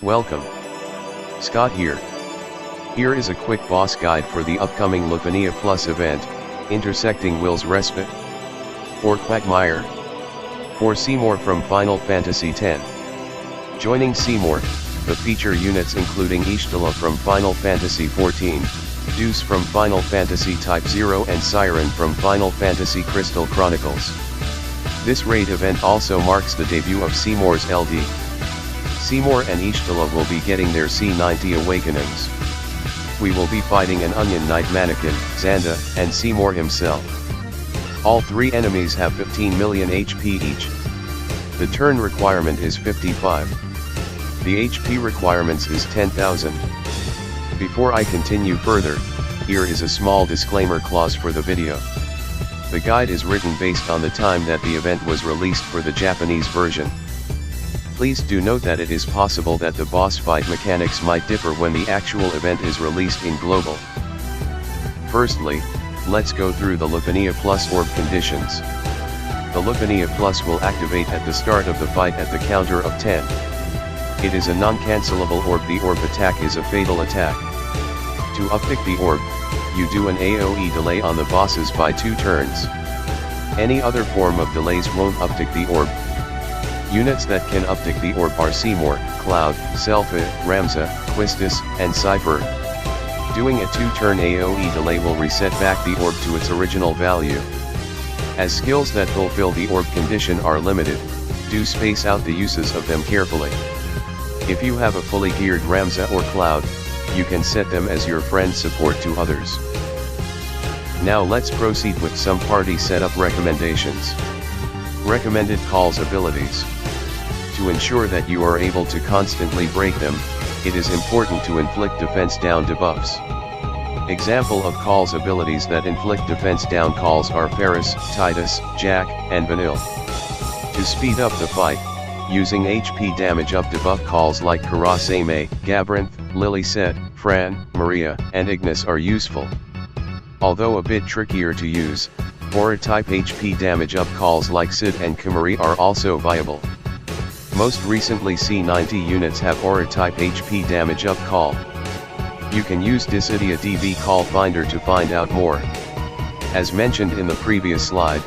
Welcome. Scott here. Here is a quick boss guide for the upcoming LUFENIA Plus event, Intersecting Will's Respite, or Quagmire, for Seymour from Final Fantasy X. Joining Seymour, the feature units including Xande from Final Fantasy XIV, Deuce from Final Fantasy Type 0 and Siren from Final Fantasy Crystal Chronicles. This raid event also marks the debut of Seymour's LD. Seymour and Xande will be getting their C90 awakenings. We will be fighting an Onion Knight manikin, Xande, and Seymour himself. All three enemies have 15 million HP each. The turn requirement is 55. The HP requirements is 10,000. Before I continue further, here is a small disclaimer clause for the video. The guide is written based on the time that the event was released for the Japanese version. Please do note that it is possible that the boss fight mechanics might differ when the actual event is released in global. Firstly, let's go through the LUFENIA Plus Orb Conditions. The LUFENIA Plus will activate at the start of the fight at the counter of 10. It is a non-cancelable orb. The orb attack is a fatal attack. To uptick the orb, you do an AOE delay on the bosses by 2 turns. Any other form of delays won't uptick the orb. Units that can uptick the orb are Seymour, Cloud, Selpha, Ramza, Quistis, and Cypher. Doing a 2-turn AOE delay will reset back the orb to its original value. As skills that fulfill the orb condition are limited, do space out the uses of them carefully. If you have a fully geared Ramza or Cloud, you can set them as your friend support to others. Now let's proceed with some party setup recommendations. Recommended calls abilities. To ensure that you are able to constantly break them, it is important to inflict defense down debuffs. Example of calls abilities that inflict defense down calls are Ferris, Titus, Jack, and Vanille. To speed up the fight, using HP damage up debuff calls like Karaseme, Gabrinth, Lily-Set, Fran, Maria, and Ignis are useful. Although a bit trickier to use, Aura-type HP damage up calls like Sid and Kimari are also viable. Most recently C90 units have Aura-type HP damage up call. You can use Dissidia DB Call Finder to find out more. As mentioned in the previous slide,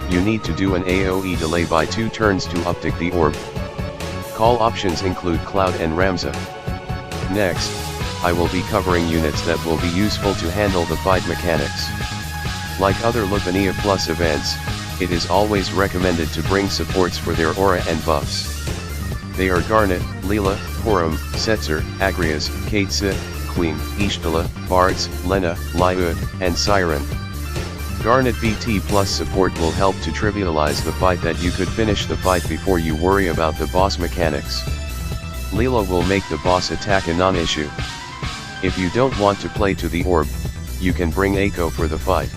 you need to do an AOE delay by 2 turns to uptick the orb. Call options include Cloud and Ramza. Next, I will be covering units that will be useful to handle the fight mechanics. Like other LUFENIA Plus events, it is always recommended to bring supports for their aura and buffs. They are Garnet, Leela, Porum, Setzer, Agrias, Katesa, Queen, Xande, Bards, Lena, Lyud, and Siren. Garnet BT Plus support will help to trivialize the fight that you could finish the fight before you worry about the boss mechanics. Leela will make the boss attack a non-issue. If you don't want to play to the orb, you can bring Echo for the fight.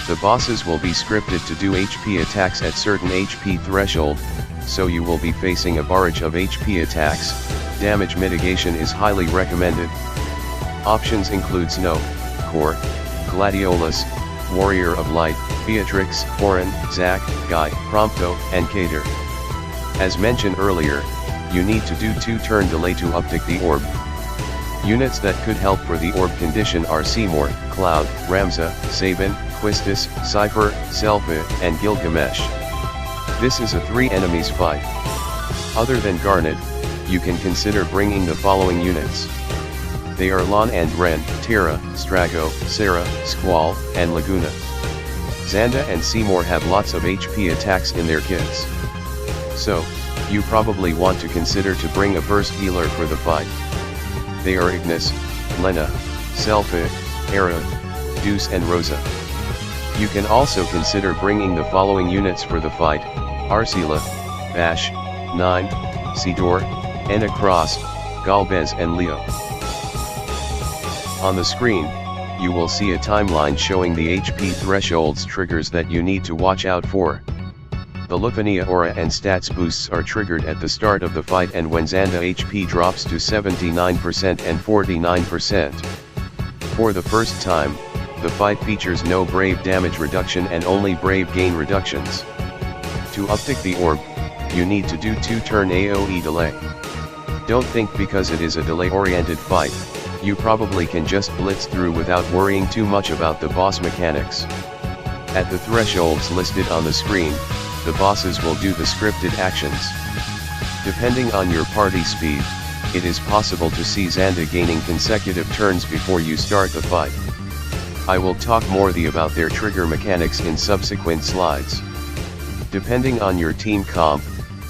The bosses will be scripted to do HP attacks at certain HP threshold, so you will be facing a barrage of HP attacks. Damage mitigation is highly recommended. Options include Snow, Core, Gladiolus, Warrior of Light, Beatrix, Orin, Zack, Guy, Prompto, and Kater. As mentioned earlier, you need to do 2-turn delay to uptick the orb. Units that could help for the orb condition are Seymour, Cloud, Ramza, Sabin, Quistis, Cypher, Selpha, and Gilgamesh. This is a 3 enemies fight. Other than Garnet, you can consider bringing the following units. They are Lon and Ren, Terra, Strago, Sarah, Squall, and Laguna. Xande and Seymour have lots of HP attacks in their kits. So, you probably want to consider to bring a burst healer for the fight. They are Ignis, Lena, Selpha, Era, Deuce and Rosa. You can also consider bringing the following units for the fight: Arsila, Bash, 9, Sidor, Enacrost, Galbez and Leo. On the screen, you will see a timeline showing the HP thresholds triggers that you need to watch out for. The LUFENIA aura and stats boosts are triggered at the start of the fight and when Xande HP drops to 79% and 49%. For the first time, the fight features no Brave damage reduction and only Brave gain reductions. To uptick the orb, you need to do 2-turn AOE delay. Don't think because it is a delay-oriented fight, you probably can just blitz through without worrying too much about the boss mechanics. At the thresholds listed on the screen, the bosses will do the scripted actions. Depending on your party speed, it is possible to see Xande gaining consecutive turns before you start the fight. I will talk more about their trigger mechanics in subsequent slides. Depending on your team comp,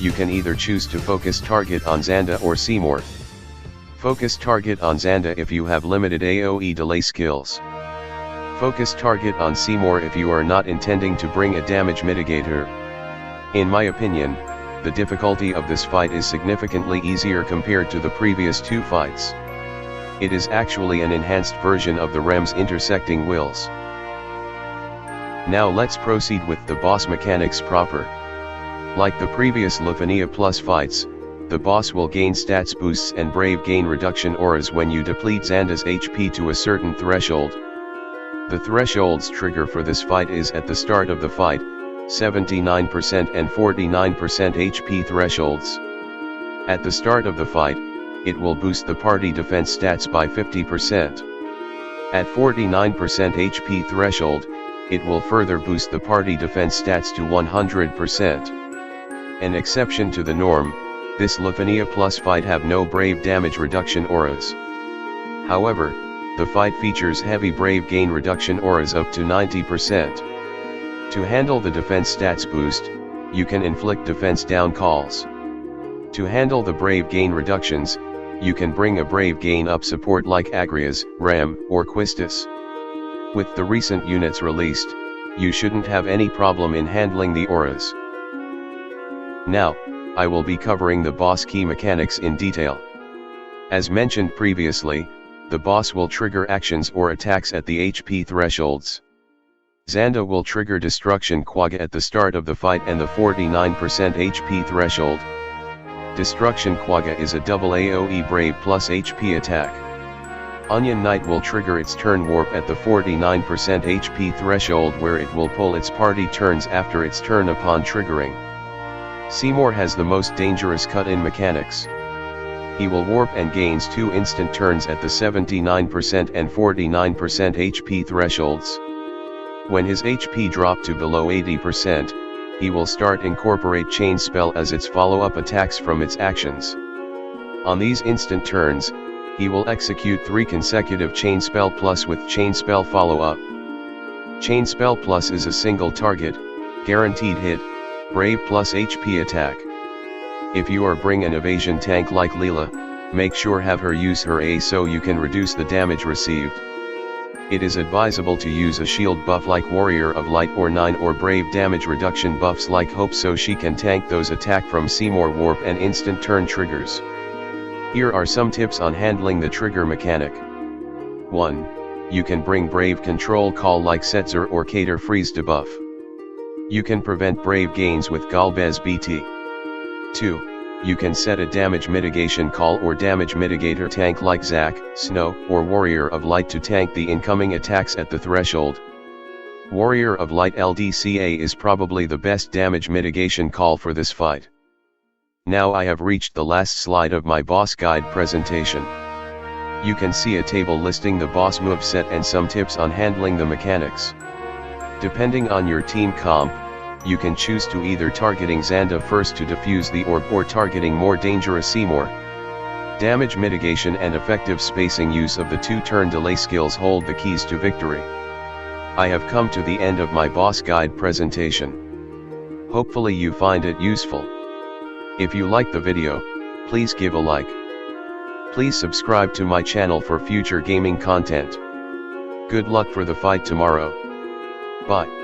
you can either choose to focus target on Xande or Seymour. Focus target on Xande if you have limited AOE delay skills. Focus target on Seymour if you are not intending to bring a damage mitigator. In my opinion, the difficulty of this fight is significantly easier compared to the previous two fights. It is actually an enhanced version of the REM's Intersecting wills. Now let's proceed with the boss mechanics proper. Like the previous LUFENIA Plus fights, the boss will gain stats boosts and brave gain reduction auras when you deplete Xande's HP to a certain threshold. The threshold's trigger for this fight is at the start of the fight, 79% and 49% HP thresholds. At the start of the fight, it will boost the party defense stats by 50%. At 49% HP threshold, it will further boost the party defense stats to 100%. An exception to the norm, this LUFENIA Plus fight have no brave damage reduction auras. However, the fight features heavy brave gain reduction auras up to 90%. To handle the defense stats boost, you can inflict defense down calls. To handle the brave gain reductions, you can bring a brave gain up support like Agrias, Ram, or Quistis. With the recent units released, you shouldn't have any problem in handling the auras. Now, I will be covering the boss key mechanics in detail. As mentioned previously, the boss will trigger actions or attacks at the HP thresholds. Xande will trigger Destruction Quaga at the start of the fight and the 49% HP threshold. Destruction Quaga is a double AOE BRV+HP attack. Onion Knight will trigger its turn warp at the 49% HP threshold where it will pull its party turns after its turn upon triggering. Seymour has the most dangerous cut-in mechanics. He will warp and gains 2 instant turns at the 79% and 49% HP thresholds. When his HP drop to below 80%, he will start incorporate Chain Spell as its follow-up attacks from its actions. On these instant turns, he will execute 3 consecutive Chain Spell Plus with Chain Spell follow-up. Chain Spell Plus is a single target, guaranteed hit, brave plus HP attack. If you are bring an evasion tank like Leela, make sure have her use her A so you can reduce the damage received. It is advisable to use a shield buff like Warrior of Light or 9 or brave damage reduction buffs like Hope so she can tank those attack from Seymour warp and instant turn triggers. Here are some tips on handling the trigger mechanic. 1. You can bring brave control call like Setzer or Cater Freeze debuff. You can prevent brave gains with Galbez BT. 2. You can set a damage mitigation call or damage mitigator tank like Zac, Snow, or Warrior of Light to tank the incoming attacks at the threshold. Warrior of Light LDCA is probably the best damage mitigation call for this fight. Now I have reached the last slide of my boss guide presentation. You can see a table listing the boss moveset and some tips on handling the mechanics. Depending on your team comp, you can choose to either targeting Xande first to defuse the orb or targeting more dangerous Seymour. Damage mitigation and effective spacing use of the 2-turn delay skills hold the keys to victory. I have come to the end of my boss guide presentation. Hopefully you find it useful. If you like the video, please give a like. Please subscribe to my channel for future gaming content. Good luck for the fight tomorrow. Bye.